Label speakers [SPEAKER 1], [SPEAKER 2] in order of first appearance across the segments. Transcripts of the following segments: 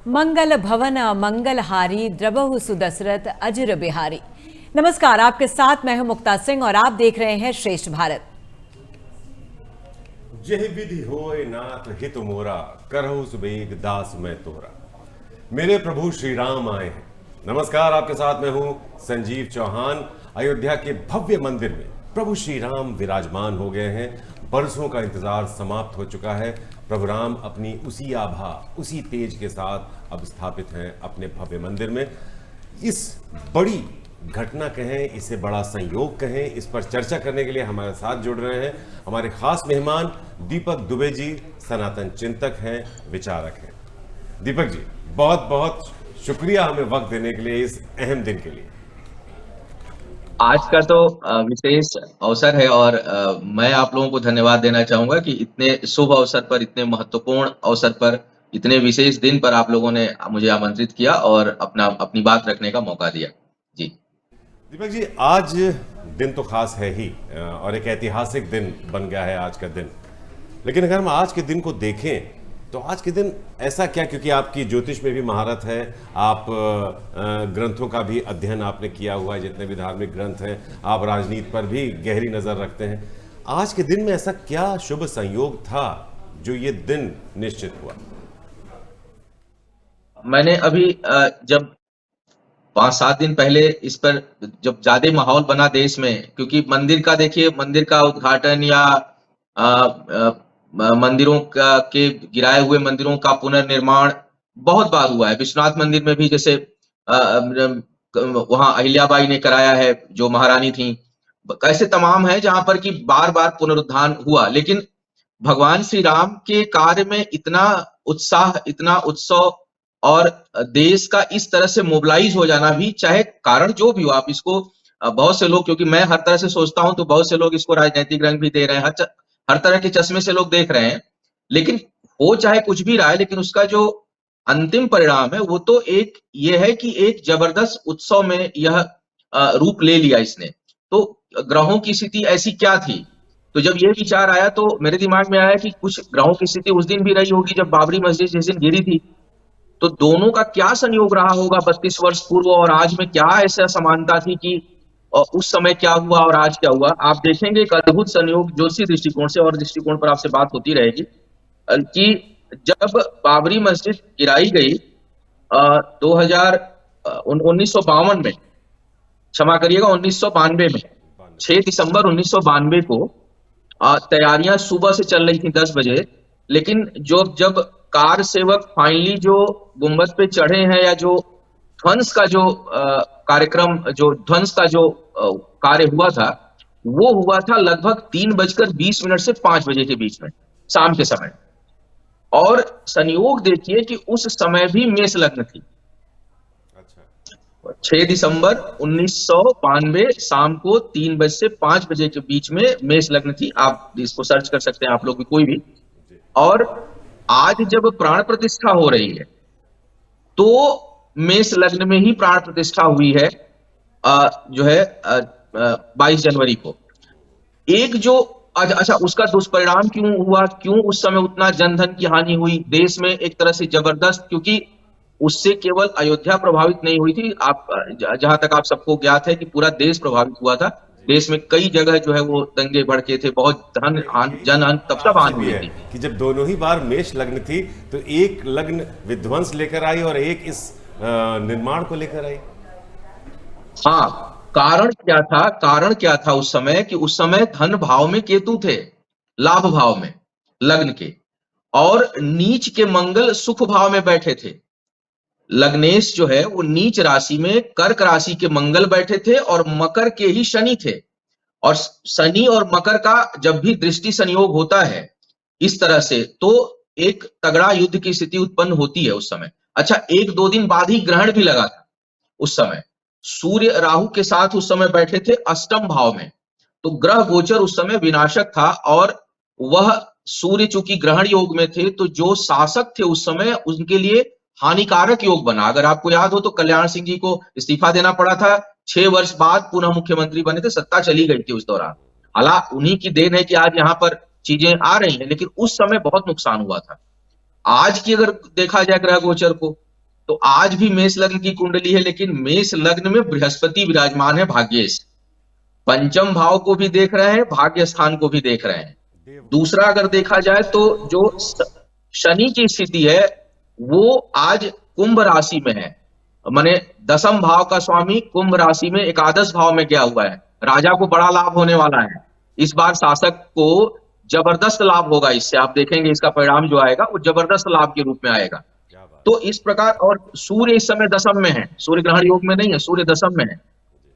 [SPEAKER 1] मंगल भवन मंगलहारी द्रवहु सुदशरथ अजर बिहारी। नमस्कार, आपके साथ मैं हूं मुक्ता सिंह और आप देख रहे हैं श्रेष्ठ भारत।
[SPEAKER 2] जय विधि होए नाथ हित मोरा, करहु सुबेग दास मैं तोरा। मेरे प्रभु श्री राम आए हैं। नमस्कार, आपके साथ मैं हूं संजीव चौहान। अयोध्या के भव्य मंदिर में प्रभु श्री राम विराजमान हो गए हैं। बरसों का इंतजार समाप्त हो चुका है। प्रभु राम अपनी उसी आभा, उसी तेज के साथ अब स्थापित हैं अपने भव्य मंदिर में। इस बड़ी घटना कहें, इसे बड़ा संयोग कहें, इस पर चर्चा करने के लिए हमारे साथ जुड़ रहे हैं हमारे खास मेहमान दीपक दुबे जी। सनातन चिंतक हैं, विचारक हैं। दीपक जी, बहुत बहुत शुक्रिया हमें वक्त देने के लिए इस अहम दिन के लिए।
[SPEAKER 3] आज का तो विशेष अवसर है और मैं आप लोगों को धन्यवाद देना चाहूंगा कि इतने शुभ अवसर पर, इतने महत्वपूर्ण अवसर पर, इतने विशेष दिन पर आप लोगों ने मुझे आमंत्रित किया और अपनी बात रखने का मौका दिया। जी
[SPEAKER 2] दीपक जी, आज दिन तो खास है ही और एक ऐतिहासिक दिन बन गया है आज का दिन। लेकिन अगर हम आज के दिन को देखें तो आज के दिन ऐसा क्या, क्योंकि आपकी ज्योतिष में भी महारत है, आप ग्रंथों का भी अध्ययन आपने किया हुआ है, जितने भी धार्मिक ग्रंथ हैं, आप राजनीति पर भी गहरी नजर रखते हैं। आज के दिन में ऐसा क्या शुभ संयोग था जो ये दिन निश्चित हुआ?
[SPEAKER 3] मैंने अभी जब 5-7 दिन पहले इस पर जब ज्यादा माहौल बना देश में, क्योंकि मंदिर का देखिए, मंदिर का उद्घाटन या मंदिरों के गिराए हुए मंदिरों का पुनर्निर्माण बहुत बार हुआ है। विश्वनाथ मंदिर में भी जैसे वहां अहिल्याबाई ने कराया है, जो महारानी थी। ऐसे तमाम है जहां पर कि बार बार पुनरुद्धार हुआ। लेकिन भगवान श्री राम के कार्य में इतना उत्साह, इतना उत्सव और देश का इस तरह से मोबिलाइज हो जाना भी, चाहे कारण जो भी हो, आप इसको बहुत से लोग, क्योंकि मैं हर तरह से सोचता हूं तो बहुत से लोग इसको राजनीतिक रंग भी दे रहे हैं, हर तरह के चश्मे से लोग देख रहे हैं। लेकिन हो चाहे कुछ भी रहा है, लेकिन उसका जो अंतिम परिणाम है वो तो एक ये है कि एक जबरदस्त उत्सव में यह रूप ले लिया इसने। तो ग्रहों की स्थिति ऐसी क्या थी, तो जब ये विचार आया तो मेरे दिमाग में आया कि कुछ ग्रहों की स्थिति उस दिन भी रही होगी जब बाबरी मस्जिद जिस दिन गिरी थी। तो दोनों का क्या संयोग रहा होगा 32 वर्ष पूर्व और आज में, क्या ऐसा समानता थी कि उस समय क्या हुआ और आज क्या हुआ। आप देखेंगे एक अद्भुत संयोग ज्योतिषी दृष्टिकोण से, और दृष्टिकोण पर आपसे बात होती रहेगी, कि जब बाबरी मस्जिद गिराई गई 1952 में, क्षमा करिएगा 1992 में, 6 दिसंबर 1992 को तैयारियां सुबह से चल रही थी 10 बजे। लेकिन जब कार सेवक फाइनली जो गुंबद पे चढ़े हैं, या जो ध्वंस का जो कार्यक्रम, जो ध्वंस का जो कार्य हुआ था, वो हुआ था लगभग 3:20 से 5 बजे के बीच में, शाम के समय। और संयोग देखिए कि उस समय भी मेष लग्न थी। 6 दिसंबर 1992 शाम को 3 बजे से 5 बजे के बीच में मेष लग्न थी। आप इसको सर्च कर सकते हैं, आप लोग भी, कोई भी। और आज जब प्राण प्रतिष्ठा हो रही है तो मेष लग्न में ही प्राण प्रतिष्ठा हुई है, जो है 22 जनवरी को। एक जो अच्छा, उसका दुष्परिणाम क्यों हुआ, क्यों उस समय उतना जनधन की हानि हुई देश में, एक तरह से जबरदस्त, क्योंकि उससे केवल अयोध्या प्रभावित नहीं हुई थी। आप जहां तक आप सबको ज्ञात है कि पूरा देश प्रभावित हुआ था। देश में कई जगह जो है वो दंगे भड़के थे, बहुत जनहानि तब तब हानि हुई थी
[SPEAKER 2] कि जब दोनों ही बार मेष लग्न थी तो एक लग्न विध्वंस लेकर आई और एक इस निर्माण को लेकर आई।
[SPEAKER 3] हाँ, कारण क्या था उस समय, कि उस समय धन भाव में केतु थे, लाभ भाव में लग्न के, और नीच के मंगल सुख भाव में बैठे थे। लग्नेश जो है वो नीच राशि में कर्क राशि के मंगल बैठे थे और मकर के ही शनि थे। और शनि और मकर का जब भी दृष्टि संयोग होता है इस तरह से, तो एक तगड़ा युद्ध की स्थिति उत्पन्न होती है उस समय। अच्छा, 1-2 दिन बाद ही ग्रहण भी लगा था उस समय। सूर्य राहु के साथ उस समय बैठे थे अष्टम भाव में, तो ग्रह गोचर उस समय विनाशक था। और वह सूर्य चूंकि ग्रहण योग में थे, तो जो शासक थे उस समय उनके लिए हानिकारक योग बना। अगर आपको याद हो तो कल्याण सिंह जी को इस्तीफा देना पड़ा था, 6 वर्ष बाद पुनः मुख्यमंत्री बने थे, सत्ता चली गई थी उस दौरान। हालांकि उन्हीं की देन है कि आज यहाँ पर चीजें आ रही हैं, लेकिन उस समय बहुत नुकसान हुआ था। आज की अगर देखा जाए ग्रह गोचर को, तो आज भी मेष लग्न की कुंडली है, लेकिन मेष लग्न में बृहस्पति विराजमान है भाग्येश, पंचम भाव को भी देख रहे हैं, भाग्य स्थान को भी देख रहे हैं। दूसरा अगर देखा जाए तो जो शनि की स्थिति है वो आज कुंभ राशि में है, माने दसम भाव का स्वामी कुंभ राशि में एकादश भाव में गया हुआ है। राजा को बड़ा लाभ होने वाला है, इस बार शासक को जबरदस्त लाभ होगा, इससे आप देखेंगे इसका परिणाम जो आएगा वो जबरदस्त लाभ के रूप में आएगा। तो इस प्रकार, और सूर्य इस समय दशम में है, सूर्य ग्रहण योग में नहीं है, सूर्य दशम में है।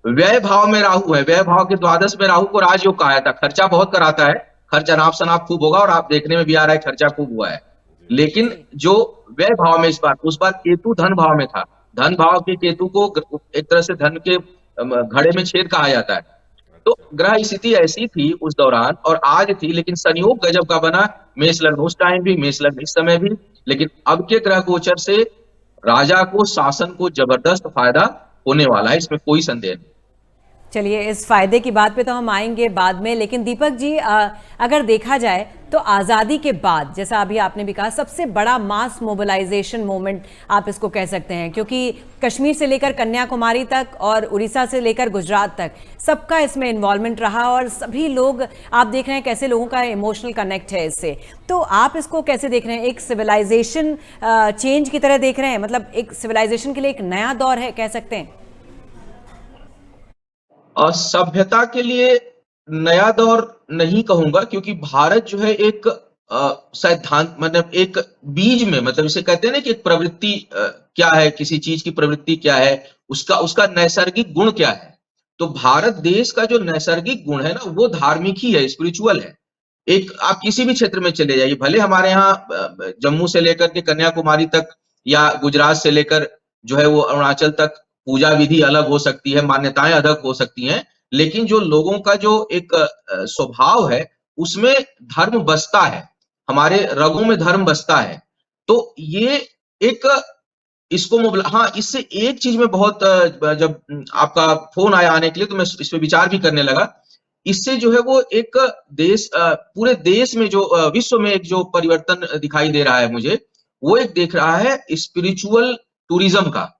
[SPEAKER 3] व्यय भाव में राहु है, व्यय भाव के द्वादश में राहु को राजयोग कहा था। खर्चा बहुत कराता है, खर्चा नाप शनाप खूब होगा, और आप देखने में भी आ रहा है खर्चा खूब हुआ है। लेकिन जो व्यय भाव में इस बार, उस बार केतु धन भाव में था, धन भाव के केतु को एक तरह से धन के घड़े में छेद कहा जाता है। तो ग्रह स्थिति ऐसी थी उस दौरान और आज थी, लेकिन संयोग गजब का बना, मेष लग्न उस टाइम भी, मेष लग्न इस समय भी। लेकिन अब के ग्रह गोचर से राजा को, शासन को जबरदस्त फायदा होने वाला है, इसमें कोई संदेह नहीं।
[SPEAKER 1] चलिए, इस फायदे की बात पे तो हम आएंगे बाद में, लेकिन दीपक जी अगर देखा जाए तो आज़ादी के बाद, जैसा अभी आपने भी कहा, सबसे बड़ा मास मोबिलाइजेशन मूवमेंट आप इसको कह सकते हैं, क्योंकि कश्मीर से लेकर कन्याकुमारी तक और उड़ीसा से लेकर गुजरात तक सबका इसमें इन्वॉल्वमेंट रहा, और सभी लोग आप देख रहे हैं कैसे लोगों का इमोशनल कनेक्ट है इससे। तो आप इसको कैसे देख रहे हैं? एक सिविलाइजेशन चेंज की तरह देख रहे हैं, मतलब एक सिविलाइजेशन के लिए एक नया दौर है, कह सकते हैं?
[SPEAKER 3] सभ्यता के लिए नया दौर नहीं कहूंगा, क्योंकि भारत जो है एक सैद्धांत, मतलब एक बीज में, मतलब इसे कहते हैं ना कि एक प्रवृत्ति क्या है, किसी चीज की प्रवृत्ति क्या है, उसका नैसर्गिक गुण क्या है। तो भारत देश का जो नैसर्गिक गुण है ना, वो धार्मिक ही है, स्पिरिचुअल है। एक आप किसी भी क्षेत्र में चले जाइए, भले हमारे यहाँ जम्मू से लेकर के कन्याकुमारी तक या गुजरात से लेकर जो है वो अरुणाचल तक पूजा विधि अलग हो सकती है, मान्यताएं अलग हो सकती हैं, लेकिन जो लोगों का जो एक स्वभाव है उसमें धर्म बसता है, हमारे रगों में धर्म बसता है। तो ये एक इसको हाँ, इससे एक चीज में बहुत, जब आपका फोन आया आने के लिए तो मैं इस पे विचार भी करने लगा। इससे जो है वो एक देश, पूरे देश में जो विश्व में एक जो परिवर्तन दिखाई दे रहा है मुझे, वो एक देख रहा है स्पिरिचुअल टूरिज्म का।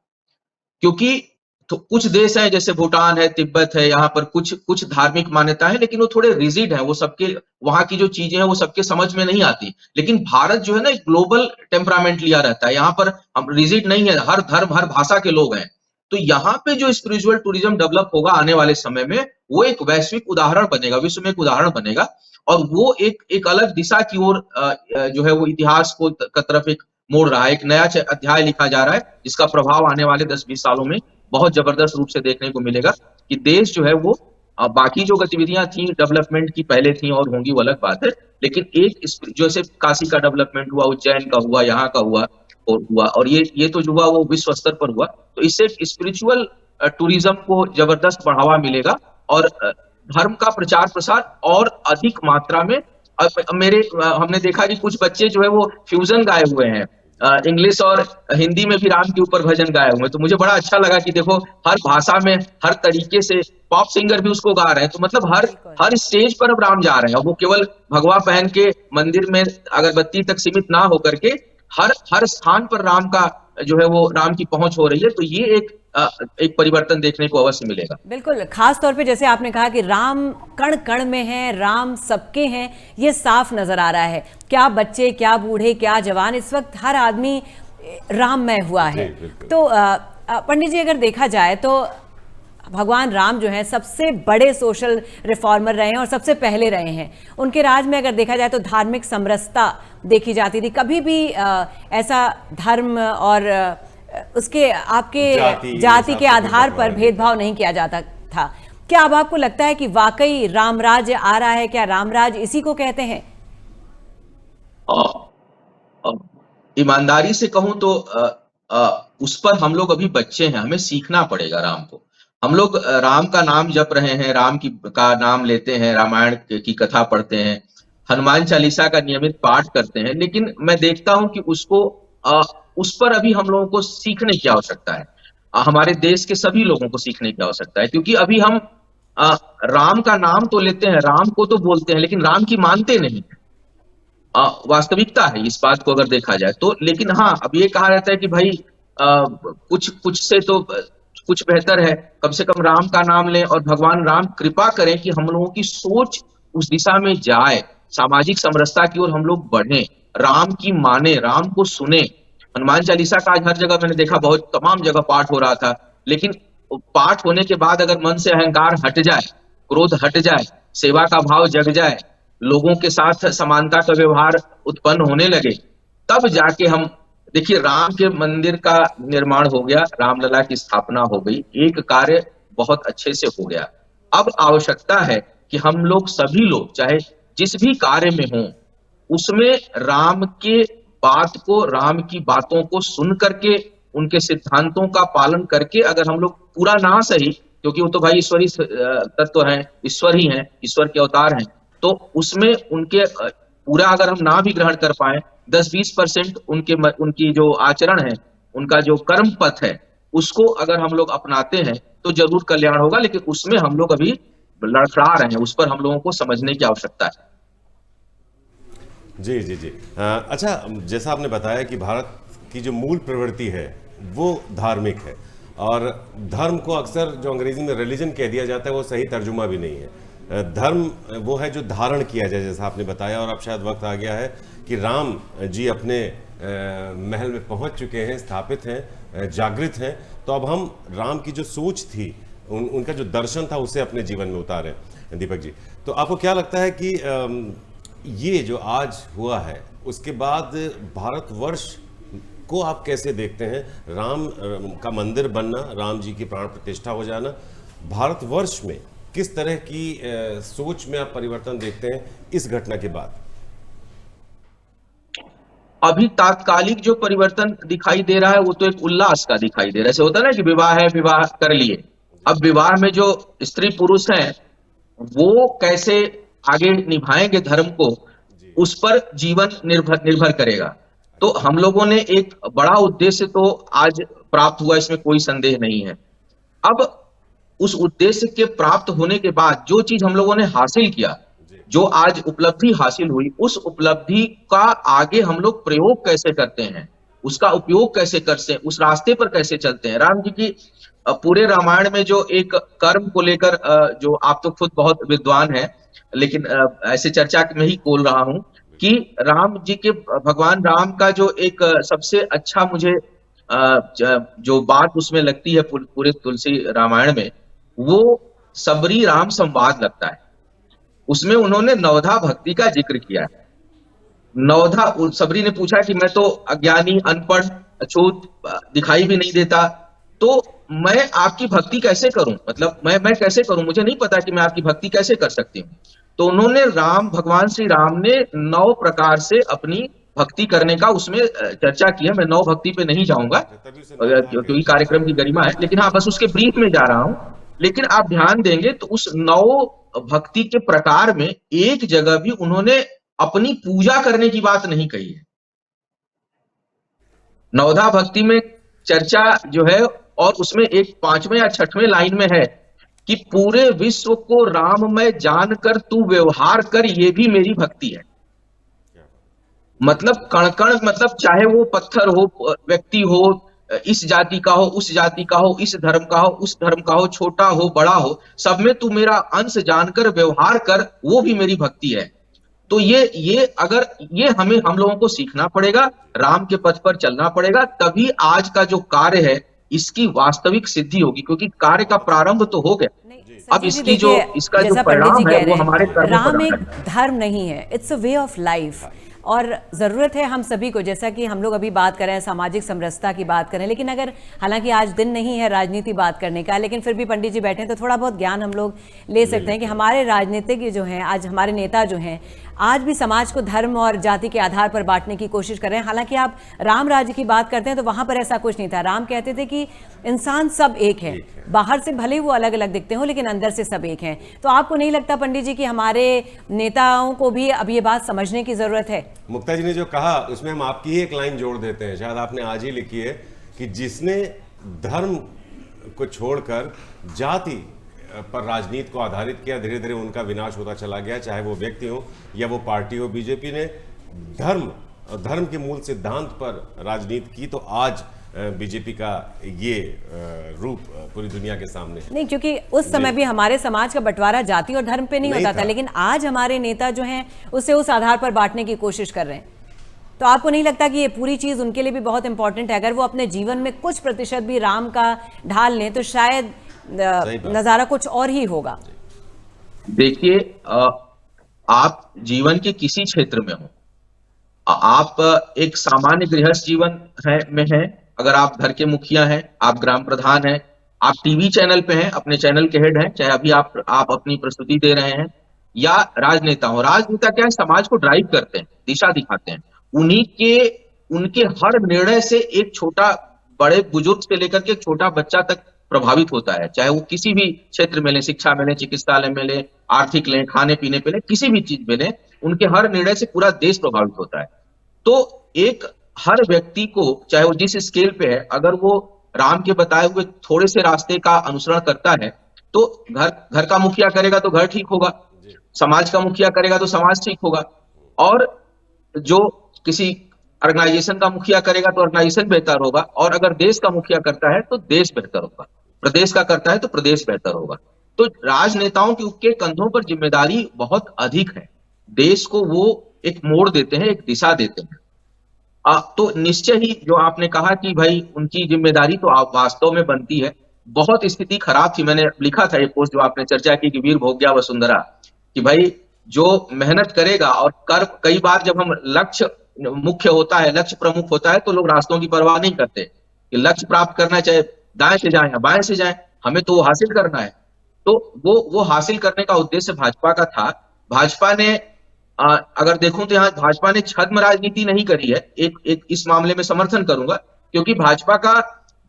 [SPEAKER 3] क्योंकि तो कुछ देश हैं जैसे भूटान है, तिब्बत है, यहाँ पर कुछ धार्मिक मान्यता है, लेकिन वो थोड़े रिजिड है, वो सबके वहां की जो चीजें हैं वो सबके समझ में नहीं आती। लेकिन भारत जो है ना, एक ग्लोबल टेम्परामेंट लिया रहता है, यहाँ पर हम रिजिड नहीं है, हर धर्म हर भाषा के लोग हैं। तो यहाँ पे जो स्पिरिचुअल टूरिज्म डेवलप होगा आने वाले समय में, वो एक वैश्विक उदाहरण बनेगा, विश्व में एक उदाहरण बनेगा, और वो एक अलग दिशा की ओर जो है वो इतिहास को तरफ एक मोड़ रहा है, एक नया अध्याय लिखा जा रहा है, जिसका प्रभाव आने वाले 10-20 सालों में बहुत जबरदस्त रूप से देखने को मिलेगा कि देश जो है वो, बाकी जो गतिविधियां थी डेवलपमेंट की पहले थी और होंगी वो अलग बात है, लेकिन एक जैसे काशी का डेवलपमेंट हुआ, उज्जैन का हुआ, यहाँ का हुआ और ये तो जो हुआ वो विश्व स्तर पर हुआ। तो इससे स्पिरिचुअल टूरिज्म को जबरदस्त बढ़ावा मिलेगा और धर्म का प्रचार प्रसार और अधिक मात्रा में। हमने देखा कि कुछ बच्चे जो है वो फ्यूजन गाए हुए हैं, इंग्लिश और हिंदी में भी राम के ऊपर भजन गाए हुए हैं। तो मुझे बड़ा अच्छा लगा कि देखो हर भाषा में हर तरीके से पॉप सिंगर भी उसको गा रहे हैं। तो मतलब हर स्टेज पर अब राम जा रहे हैं। अब वो केवल भगवा पहन के मंदिर में अगरबत्ती तक सीमित ना होकर के हर स्थान पर राम का जो है वो राम की पहुंच हो रही है। तो ये एक परिवर्तन देखने को अवश्य मिलेगा।
[SPEAKER 1] बिल्कुल, खास तौर पे जैसे आपने कहा कि राम कण कण में है, राम सबके हैं, ये साफ नजर आ रहा है। क्या बच्चे, क्या बूढ़े, क्या जवान, इस वक्त हर आदमी राममय हुआ है। तो पंडित जी, अगर देखा जाए तो भगवान राम जो हैं सबसे बड़े सोशल रिफॉर्मर रहे हैं और सबसे पहले रहे हैं। उनके राज में अगर देखा जाए तो धार्मिक समरसता देखी जाती थी, कभी भी ऐसा धर्म और उसके आपके जाति के आधार पर भेदभाव नहीं किया जाता था। क्या अब आपको लगता है कि वाकई रामराज आ रहा है? क्या रामराज इसी को कहते हैं?
[SPEAKER 3] ईमानदारी से कहूं तो उस पर हम लोग अभी बच्चे हैं, हमें सीखना पड़ेगा राम को। हम लोग राम का नाम जप रहे हैं, राम का नाम लेते हैं, रामायण की कथा पढ़ते हैं, हनुमान चालीसा का नियमित पाठ करते हैं, लेकिन मैं देखता हूं कि उस पर अभी हम लोगों को सीखने की आवश्यकता है। हमारे देश के सभी लोगों को सीखने की आवश्यकता है, क्योंकि अभी हम राम का नाम तो लेते हैं, राम को तो बोलते हैं, लेकिन राम की मानते नहीं। वास्तविकता है इस बात को अगर देखा जाए तो। लेकिन हाँ, अब ये कहा जाता है कि भाई कुछ कुछ से तो कुछ बेहतर है, कम से कम राम का नाम लें और भगवान राम कृपा करें कि हम लोगों की सोच उस दिशा में जाए, सामाजिक समरसता की ओर हम लोग बढ़े, राम की माने, राम को सुने। हनुमान चालीसा का आज हर जगह मैंने देखा, बहुत तमाम जगह पाठ हो रहा था, लेकिन पाठ होने के बाद अगर मन से अहंकार हट जाए, क्रोध हट जाए, सेवा का भाव जग जाए, लोगों के साथ समानता का व्यवहार उत्पन्न होने लगे, तब जाके हम देखिए राम के मंदिर का निर्माण हो गया, रामलला की स्थापना हो गई, एक कार्य बहुत अच्छे से हो गया। अब आवश्यकता है कि हम लोग सभी लोग चाहे जिस भी कार्य में हों, उसमें राम के बात को, राम की बातों को सुन करके, उनके सिद्धांतों का पालन करके, अगर हम लोग पूरा ना सही, क्योंकि वो तो भाई ईश्वरी तत्व हैं, ईश्वर ही हैं, ईश्वर के अवतार हैं, तो उसमें उनके पूरा अगर हम ना भी ग्रहण कर पाए, 10-20% उनकी जो आचरण है, उनका जो कर्म पथ है, उसको अगर हम लोग अपनाते हैं तो जरूर कल्याण होगा, लेकिन उसमें हम लोग अभी लड़खड़ा रहे हैं, उस पर हम लोगों को समझने की आवश्यकता है।
[SPEAKER 2] जी जी जी। अच्छा, जैसा आपने बताया कि भारत की जो मूल प्रवृत्ति है वो धार्मिक है, और धर्म को अक्सर जो अंग्रेजी में रिलीजन कह दिया जाता है वो सही तर्जुमा भी नहीं है। धर्म वो है जो धारण किया जाए, जैसा आपने बताया, और अब शायद वक्त आ गया है कि राम जी अपने महल में पहुंच चुके हैं, स्थापित हैं, जागृत हैं, तो अब हम राम की जो सोच थी, उनका जो दर्शन था, उसे अपने जीवन में उतारें। दीपक जी, तो आपको क्या लगता है कि ये जो आज हुआ है, उसके बाद भारतवर्ष को आप कैसे देखते हैं? राम का मंदिर बनना, राम जी की प्राण प्रतिष्ठा हो जाना, भारतवर्ष में किस तरह की सोच में आप परिवर्तन देखते हैं इस घटना के बाद?
[SPEAKER 3] अभी तात्कालिक जो परिवर्तन दिखाई दे रहा है वो तो एक उल्लास का दिखाई दे रहा है। ऐसे होता है ना कि विवाह है, विवाह कर लिए, अब विवाह में जो स्त्री पुरुष हैं वो कैसे आगे निभाएंगे धर्म को, उस पर जीवन निर्भर करेगा। तो हम लोगों ने एक बड़ा उद्देश्य तो आज प्राप्त हुआ, इसमें कोई संदेह नहीं है। अब उस उद्देश्य के प्राप्त होने के बाद जो चीज हम लोगों ने हासिल किया, जो आज उपलब्धि हासिल हुई, उस उपलब्धि का आगे हम लोग प्रयोग कैसे करते हैं, उसका उपयोग कैसे करते हैं, उस रास्ते पर कैसे चलते हैं। राम जी की पूरे रामायण में जो एक कर्म को लेकर, जो आप तो खुद बहुत विद्वान हैं, लेकिन ऐसे चर्चा में ही बोल रहा हूं कि राम जी के, भगवान राम का जो एक सबसे अच्छा मुझे जो बात उसमें लगती है पूरे तुलसी रामायण में, वो सबरी राम संवाद लगता है। उसमें उन्होंने नवधा भक्ति का जिक्र किया है। नवधा, सबरी ने पूछा कि मैं तो अज्ञानी, अनपढ़, अछूत, दिखाई भी नहीं देता, तो मैं आपकी भक्ति कैसे करूं, मतलब मैं कैसे करूं, मुझे नहीं पता कि मैं आपकी भक्ति कैसे कर सकती हूँ। तो उन्होंने भगवान श्री राम ने 9 प्रकार से अपनी भक्ति करने का उसमें चर्चा की है। मैं 9 भक्ति पे नहीं जाऊंगा क्योंकि कार्यक्रम की गरिमा है, लेकिन हाँ बस उसके ब्रीफ में जा रहा हूं। लेकिन आप ध्यान देंगे तो उस 9 भक्ति के प्रकार में एक जगह भी उन्होंने अपनी पूजा करने की बात नहीं कही है। नवधा भक्ति में चर्चा जो है, और उसमें एक 5वें या 6वें लाइन में है कि पूरे विश्व को राममय जानकर तू व्यवहार कर, ये भी मेरी भक्ति है। मतलब कण कण, मतलब चाहे वो पत्थर हो, व्यक्ति हो, इस जाति का हो, उस जाति का हो, इस धर्म का हो, उस धर्म का हो, छोटा हो, बड़ा हो, सब में तू मेरा अंश जानकर व्यवहार कर, वो भी मेरी भक्ति है। तो ये अगर ये हम लोगों को सीखना पड़ेगा, राम के पथ पर चलना पड़ेगा, तभी आज का जो कार्य है इसकी वास्तविक सिद्धि होगी, क्योंकि कार्य का प्रारंभ तो हो गया। अब इसकी जो इसका जो परिणाम है वो हमारे कर्म पर।
[SPEAKER 1] राम एक धर्म नहीं है, it's a way of life. और ज़रूरत है हम सभी को, जैसा कि हम लोग अभी बात कर रहे हैं, सामाजिक समरसता की बात करें, लेकिन अगर, हालांकि आज दिन नहीं है राजनीति बात करने का, लेकिन फिर भी पंडित जी बैठे हैं तो थोड़ा बहुत ज्ञान हम लोग ले सकते हैं कि हमारे राजनीतिज्ञ जो हैं, आज हमारे नेता जो हैं, आज भी समाज को धर्म और जाति के आधार पर बांटने की कोशिश कर रहे हैं। हालांकि आप राम राज्य की बात करते हैं तो वहां पर ऐसा कुछ नहीं था। राम कहते थे कि इंसान सब एक है, बाहर से भले वो अलग अलग दिखते हो लेकिन अंदर से सब एक हैं। तो आपको नहीं लगता पंडित जी कि हमारे नेताओं को भी अब ये बात समझने की जरूरत है?
[SPEAKER 2] मुक्ता जी ने जो कहा उसमें हम आपकी ही एक लाइन जोड़ देते हैं, शायद आपने आज ही लिखी है, कि जिसने धर्म को छोड़कर जाति पर राजनीति को आधारित किया, धीरे धीरे उनका विनाश होता चला गया, चाहे वो व्यक्ति हो या वो पार्टी हो। बीजेपी ने धर्म के मूल सिद्धांत पर राजनीति की, तो आज बीजेपी का ये रूप पूरी दुनिया के सामने है।
[SPEAKER 1] नहीं, क्योंकि उस समय भी हमारे समाज का बंटवारा जाति और धर्म पे नहीं होता था, लेकिन आज हमारे नेता जो हैं उसे उस आधार पर बांटने की कोशिश कर रहे हैं। तो आपको नहीं लगता कि ये पूरी चीज उनके लिए भी बहुत इंपॉर्टेंट है? अगर वो अपने जीवन में कुछ प्रतिशत भी राम का ढाल लें तो शायद नजारा कुछ और ही होगा।
[SPEAKER 3] देखिए, आप जीवन के किसी क्षेत्र में हो, आप एक सामान्य गृहस्थ जीवन में हैं, अगर आप घर के मुखिया हैं, आप ग्राम प्रधान हैं, आप टीवी चैनल पे हैं, अपने चैनल के हेड हैं, चाहे अभी आप अपनी प्रस्तुति दे रहे हैं, या राजनेता हो। राजनेता क्या है? समाज को ड्राइव करते हैं, दिशा दिखाते हैं। उनके हर निर्णय से एक छोटा, बड़े बुजुर्ग से लेकर के एक छोटा बच्चा तक प्रभावित होता है, चाहे वो किसी भी क्षेत्र में ले, शिक्षा में ले, चिकित्सालय में ले, आर्थिक लें, खाने पीने पे ले, किसी भी चीज में ले, उनके हर निर्णय से पूरा देश प्रभावित होता है। तो एक हर व्यक्ति को, चाहे वो जिस स्केल पे है, अगर वो राम के बताए हुए थोड़े से रास्ते का अनुसरण करता है तो घर का मुखिया करेगा तो घर ठीक होगा, समाज का मुखिया करेगा तो समाज ठीक होगा, और जो किसी ऑर्गेनाइजेशन का मुखिया करेगा तो ऑर्गेनाइजेशन बेहतर होगा, और अगर देश का मुखिया करता है तो देश बेहतर होगा, प्रदेश का करता है तो प्रदेश बेहतर होगा। तो राजनेताओं के कंधों पर जिम्मेदारी बहुत अधिक है। देश को वो एक मोड़ देते हैं, एक दिशा देते हैं। तो निश्चय ही जो आपने कहा कि भाई उनकी जिम्मेदारी तो वास्तव में बनती है। बहुत स्थिति खराब थी, मैंने लिखा था ये पोस्ट जो आपने चर्चा की कि वीर भोग्या वसुंधरा, कि भाई जो मेहनत करेगा, और कर कई बार जब हम लक्ष्य मुख्य होता है, लक्ष्य प्रमुख होता है, तो लोग रास्तों की परवाह नहीं करते कि लक्ष्य प्राप्त करना है, चाहे दाएं से जाए या बाएं से जाए, हमें तो वो हासिल करना है। तो वो हासिल करने का उद्देश्य भाजपा का था। भाजपा ने अगर देखूं तो यहाँ भाजपा ने छद्म राजनीति नहीं करी है, एक इस मामले में समर्थन करूंगा, क्योंकि भाजपा का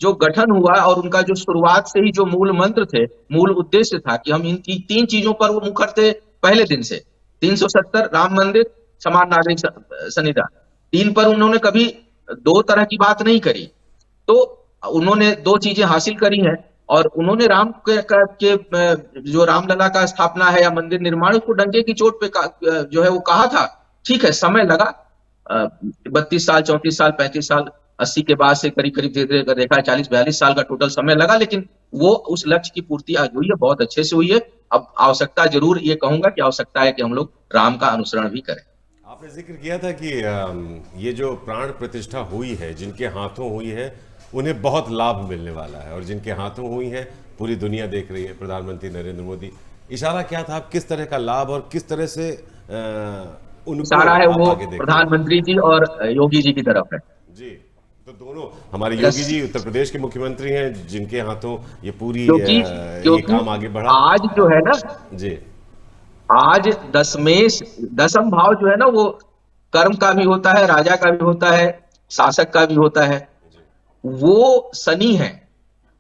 [SPEAKER 3] जो गठन हुआ और उनका जो शुरुआत से ही जो मूल मंत्र थे, मूल उद्देश्य था कि हम इन तीन चीजों पर वो मुखर थे पहले दिन से। 370, राम मंदिर, समान नागरिक संविधान, 3 पर उन्होंने कभी दो तरह की बात नहीं करी। तो उन्होंने 2 चीजें हासिल करी हैं, और उन्होंने राम के जो रामलला का स्थापना है या मंदिर निर्माण, उसको डंके की चोट पे जो है वो कहा था। ठीक है, समय लगा, 32 साल, 34 साल, 35 साल, 80 के बाद से करीब धीरे धीरे देखा 40-42 साल का टोटल समय लगा, लेकिन वो उस लक्ष्य की पूर्ति आज हुई है, बहुत अच्छे से हुई है। अब आवश्यकता, जरूर ये कहूंगा कि आवश्यकता है कि हम लोग राम का अनुसरण भी करें।
[SPEAKER 2] आपने जिक्र किया था कि ये जो प्राण प्रतिष्ठा हुई है, जिनके हाथों हुई है, उन्हें बहुत लाभ मिलने वाला है, और जिनके हाथों हुई है पूरी दुनिया देख रही है, प्रधानमंत्री नरेंद्र मोदी। इशारा क्या था, किस तरह का लाभ और किस तरह से उनको
[SPEAKER 3] इशारा है वो प्रधानमंत्री जी और योगी जी की तरफ है
[SPEAKER 2] जी। तो दोनों हमारे योगी जी उत्तर प्रदेश के मुख्यमंत्री हैं, जिनके हाथों ये पूरी ये काम आगे बढ़ा।
[SPEAKER 3] आज जो है ना
[SPEAKER 2] जी,
[SPEAKER 3] आज दसम भाव जो है ना, वो कर्म का भी होता है, राजा का भी होता है, शासक का भी होता है, वो शनि है।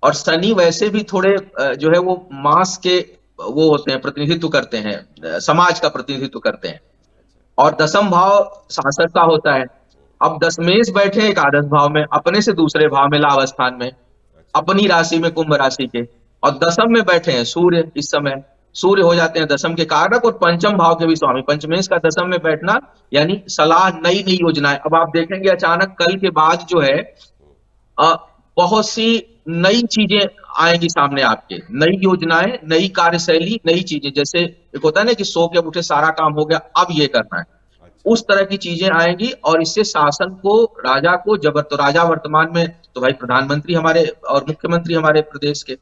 [SPEAKER 3] और शनि वैसे भी थोड़े जो है वो मास के वो होते हैं, प्रतिनिधित्व करते हैं, समाज का प्रतिनिधित्व करते हैं, और दसम भाव शासक का होता है। अब दशमेश बैठे एकादश भाव में, अपने से दूसरे भाव में, लाभ स्थान में, अपनी राशि में, कुंभ राशि के, और दसम में बैठे हैं सूर्य। इस समय सूर्य हो जाते हैं दसम के कारक, और पंचम भाव के भी स्वामी। पंचमेश का दसम में बैठना यानी सलाह, नई नई योजनाएं। अब आप देखेंगे अचानक कल के बाद जो है बहुत सी नई चीजें आएंगी सामने आपके, नई योजनाएं, नई कार्यशैली, नई चीजें। जैसे एक होता है ना कि सो के उठे सारा काम हो गया, अब ये करना है, उस तरह की चीजें आएंगी। और इससे शासन को, राजा को तो राजा वर्तमान में तो भाई प्रधानमंत्री हमारे और मुख्यमंत्री हमारे प्रदेश के,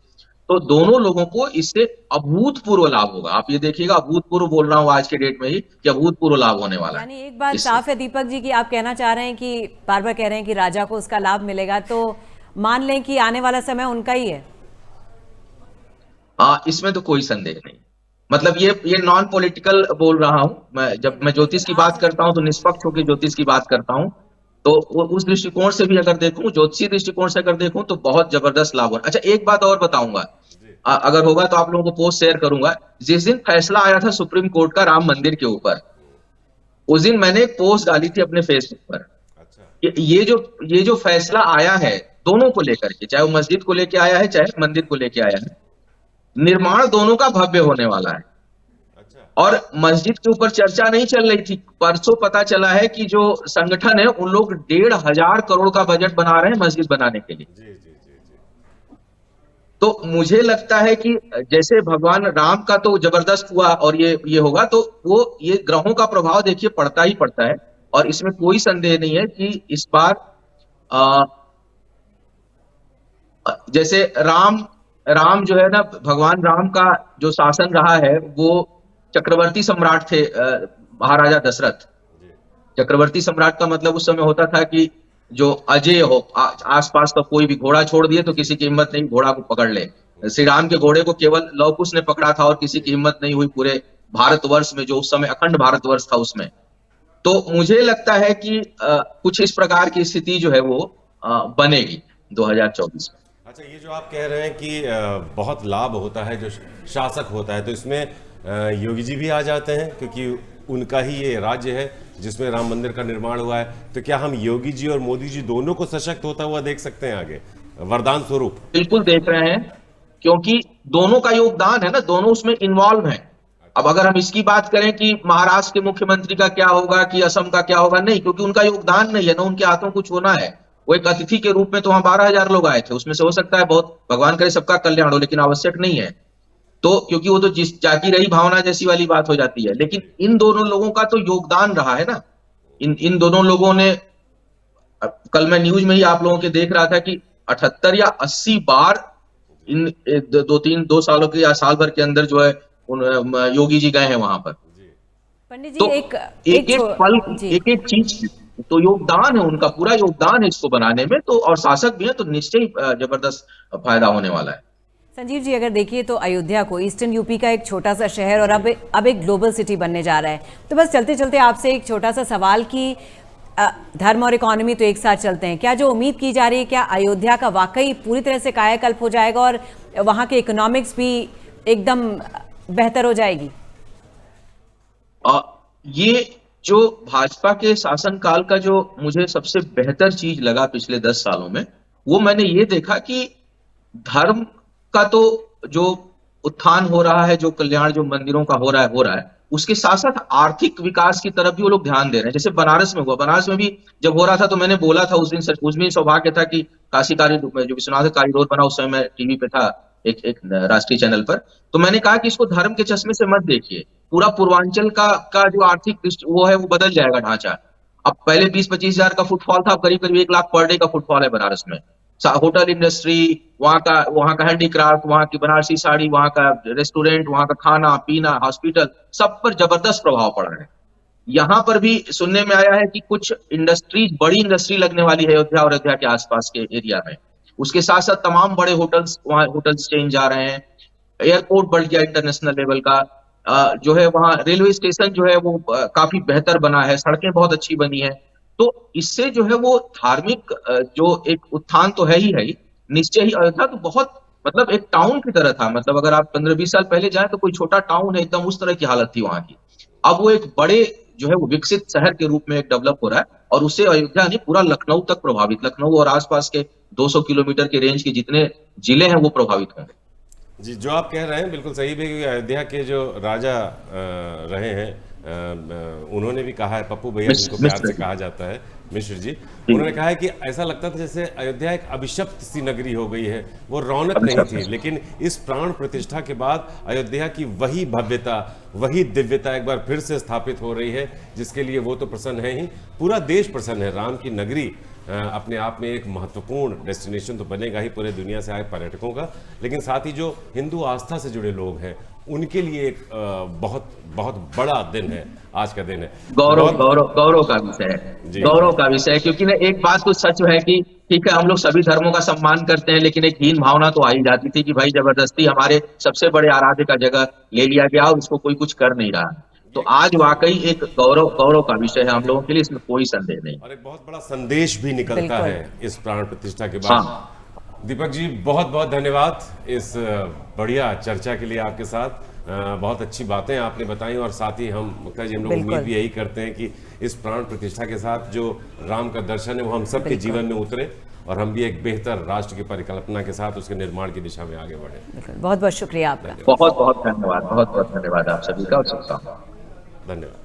[SPEAKER 3] तो दोनों लोगों को इससे अभूतपूर्व लाभ होगा। आप ये देखिएगा, अभूतपूर्व बोल रहा हूं आज के डेट में ही, कि अभूतपूर्व लाभ होने वाला है।
[SPEAKER 1] यानी एक बात साफ है दीपक जी, कि आप कहना चाह रहे हैं कि बार बार कह रहे हैं कि राजा को उसका लाभ मिलेगा, तो मान लें कि आने वाला समय उनका ही है।
[SPEAKER 3] इसमें तो कोई संदेह नहीं। मतलब ये नॉन पॉलिटिकल बोल रहा हूं। जब मैं ज्योतिष की बात करता हूं तो निष्पक्ष होकर ज्योतिष की बात करता हूं। तो उस दृष्टिकोण से भी अगर देखूं, ज्योतिषीय दृष्टिकोण से अगर देखूं, तो बहुत जबरदस्त लाभ हो। अच्छा, एक बात और बताऊंगा, अगर होगा तो आप लोगों को पोस्ट शेयर करूंगा। जिस दिन फैसला आया था सुप्रीम कोर्ट का राम मंदिर के ऊपर, उस दिन मैंने एक पोस्ट डाली थी अपने फेसबुक पर। ये जो फैसला आया है दोनों को लेकर के, चाहे वो मस्जिद को लेके आया है, चाहे मंदिर को लेके आया है, निर्माण दोनों का भव्य होने वाला है। और मस्जिद के ऊपर चर्चा नहीं चल रही थी। परसों पता चला है कि जो संगठन है उन लोग 1,500 करोड़ का बजट बना रहे हैं मस्जिद बनाने के लिए।
[SPEAKER 2] जी जी जी जी।
[SPEAKER 3] तो मुझे लगता है कि जैसे भगवान राम का तो जबरदस्त हुआ और ये होगा, तो वो ये ग्रहों का प्रभाव देखिए पड़ता ही पड़ता है। और इसमें कोई संदेह नहीं है कि इस बार जैसे राम जो है ना, भगवान राम का जो शासन रहा है वो चक्रवर्ती सम्राट थे, महाराजा दशरथ। चक्रवर्ती सम्राट का मतलब उस समय होता था कि जो अजय हो, आसपास का कोई भी घोड़ा छोड़ दिए तो किसी की हिम्मत नहीं घोड़ा को पकड़ ले। श्री राम के घोड़े को केवल लव कुश ने पकड़ा था और किसी की हिम्मत नहीं हुई पूरे भारतवर्ष में, जो उस समय अखंड भारतवर्ष था उसमें। तो मुझे लगता है कि कुछ इस प्रकार की स्थिति जो है वो बनेगी 2024 में।
[SPEAKER 2] अच्छा, ये जो आप कह रहे हैं कि बहुत लाभ होता है जो शासक होता है, तो इसमें योगी जी भी आ जाते हैं क्योंकि उनका ही ये राज्य है जिसमें राम मंदिर का निर्माण हुआ है। तो क्या हम योगी जी और मोदी जी दोनों को सशक्त होता हुआ देख सकते हैं आगे, वरदान स्वरूप?
[SPEAKER 3] बिल्कुल देख रहे हैं, क्योंकि दोनों का योगदान है ना, दोनों उसमें इन्वॉल्व हैं। अब अगर हम इसकी बात करें कि महाराष्ट्र के मुख्यमंत्री का क्या होगा कि असम का क्या होगा, नहीं, क्योंकि उनका योगदान नहीं है ना, उनके हाथों कुछ होना है। वो एक अतिथि के रूप में तो वहां 12,000 लोग आए थे, उसमें से हो सकता है बहुत, भगवान करे सबका कल्याण हो, लेकिन आवश्यक नहीं है। तो क्योंकि वो तो जिस जाती रही भावना जैसी वाली बात हो जाती है। लेकिन इन दोनों लोगों का तो योगदान रहा है ना। इन दोनों लोगों ने, कल मैं न्यूज में ही आप लोगों के देख रहा था कि 78 या 80 बार इन 2 सालों के या साल भर के अंदर जो है योगी जी गए हैं वहां पर।
[SPEAKER 1] पंडित जी,
[SPEAKER 3] तो एक पल, एक चीज, तो योगदान है उनका, पूरा योगदान है इसको बनाने में। तो और शासक भी है, तो निश्चय जबरदस्त फायदा होने वाला है।
[SPEAKER 1] संजीव जी, अगर देखिए तो अयोध्या को ईस्टर्न यूपी का एक छोटा सा शहर और अब एक ग्लोबल सिटी बनने जा रहा है। तो बस चलते चलते आपसे एक छोटा सा सवाल कि धर्म और इकोनॉमी तो एक साथ चलते हैं, क्या जो उम्मीद की जा रही है, क्या अयोध्या का वाकई पूरी तरह से कायाकल्प हो जाएगा और वहां के इकोनॉमिक्स भी एकदम बेहतर हो जाएगी?
[SPEAKER 3] ये जो भाजपा के शासनकाल का जो मुझे सबसे बेहतर चीज लगा पिछले 10 सालों में, वो मैंने ये देखा कि धर्म का तो जो उत्थान हो रहा है, जो कल्याण जो मंदिरों का हो रहा है, उसके साथ साथ आर्थिक विकास की तरफ भी वो लोग ध्यान दे रहे हैं। जैसे बनारस में हुआ, बनारस में भी जब हो रहा था तो मैंने बोला था उस दिन सौभाग्य था कि काशी कॉरिडोर, जो विश्वनाथ कॉरिडोर बना, उस समय मैं टीवी पे था एक राष्ट्रीय चैनल पर, तो मैंने कहा कि इसको धर्म के चश्मे से मत देखिए। पूरा पूर्वांचल का जो आर्थिक वो है वो बदल जाएगा ढांचा। अब पहले 20-25 हजार का फुटफॉल था, अब करीब 1 लाख पर डे का फुटफॉल है बनारस में। होटल इंडस्ट्री, वहां का हैंडीक्राफ्ट, वहां की बनारसी साड़ी, वहां का रेस्टोरेंट, वहां का खाना पीना, हॉस्पिटल, सब पर जबरदस्त प्रभाव पड़ रहा है। यहाँ पर भी सुनने में आया है कि कुछ इंडस्ट्रीज, बड़ी इंडस्ट्री लगने वाली है अयोध्या और अयोध्या के आसपास के एरिया में। उसके साथ साथ तमाम बड़े होटल्स, वहां होटल्स चेंज जा रहे हैं। एयरपोर्ट बढ़ गया इंटरनेशनल लेवल का, जो है वहां रेलवे स्टेशन जो है वो काफी बेहतर बना है, सड़कें बहुत अच्छी बनी है। तो इससे जो है वो धार्मिक जो एक उत्थान तो है ही, निश्चय ही। अयोध्या तो बहुत, मतलब एक टाउन की तरह था, मतलब अगर आप 15-20 साल पहले जाए तो कोई छोटा टाउन है, एकदम उस तरह की हालत थी वहां की। अब वो एक बड़े जो है वो विकसित शहर के रूप में एक डेवलप हो रहा है, और उससे अयोध्या नहीं पूरा लखनऊ तक प्रभावित, लखनऊ और आसपास के 200 किलोमीटर के रेंज के जितने जिले हैं वो प्रभावित होंगे।
[SPEAKER 2] जी, जो आप कह रहे हैं बिल्कुल सही भी, क्योंकि अयोध्या के जो राजा रहे हैं, उन्होंने भी कहा है, पप्पू भैया जिनको प्यार से कहा जाता है, मिश्र जी, उन्होंने कहा है कि ऐसा लगता था जैसे अयोध्या एक अभिशप्त सी नगरी हो गई है, वो रौनक नहीं थी। लेकिन इस प्राण प्रतिष्ठा के बाद अयोध्या की वही भव्यता, वही दिव्यता एक बार फिर से स्थापित हो रही है, जिसके लिए वो तो प्रसन्न है ही, पूरा देश प्रसन्न है। राम की नगरी अपने आप में एक महत्वपूर्ण डेस्टिनेशन तो बनेगा ही पूरे दुनिया से आए पर्यटकों का, लेकिन साथ ही जो हिंदू आस्था से जुड़े लोग हैं उनके लिए एक बहुत बहुत बड़ा दिन है, आज का दिन है।
[SPEAKER 3] गौरव का विषय है, गौरव का विषय है। क्योंकि ना एक बात तो सच है कि ठीक है, हम लोग सभी धर्मों का सम्मान करते हैं, लेकिन एक हीन भावना तो आ ही जाती थी कि भाई जबरदस्ती हमारे सबसे बड़े आराध्य का जगह ले लिया गया और उसको कोई कुछ कर नहीं रहा। तो आज वाकई एक गौरव का विषय है हम लोगों के लिए, इसमें कोई संदेह नहीं।
[SPEAKER 2] और एक बहुत बड़ा संदेश भी निकलता है इस प्राण प्रतिष्ठा के बाद। दीपक जी, बहुत बहुत धन्यवाद इस बढ़िया चर्चा के लिए आपके साथ। बहुत अच्छी बातें आपने बताई, और साथ ही हम मुक्ता जी, हम लोग उम्मीद भी यही करते हैं कि इस प्राण प्रतिष्ठा के साथ जो राम का दर्शन है वो हम सबके जीवन में उतरे और हम भी एक बेहतर राष्ट्र की परिकल्पना के साथ उसके निर्माण की दिशा में आगे बढ़े।
[SPEAKER 1] बहुत बहुत शुक्रिया आपका।
[SPEAKER 3] बहुत बहुत धन्यवाद, बहुत बहुत धन्यवाद आप सभी का और शुभकामनाएं।
[SPEAKER 2] धन्यवाद।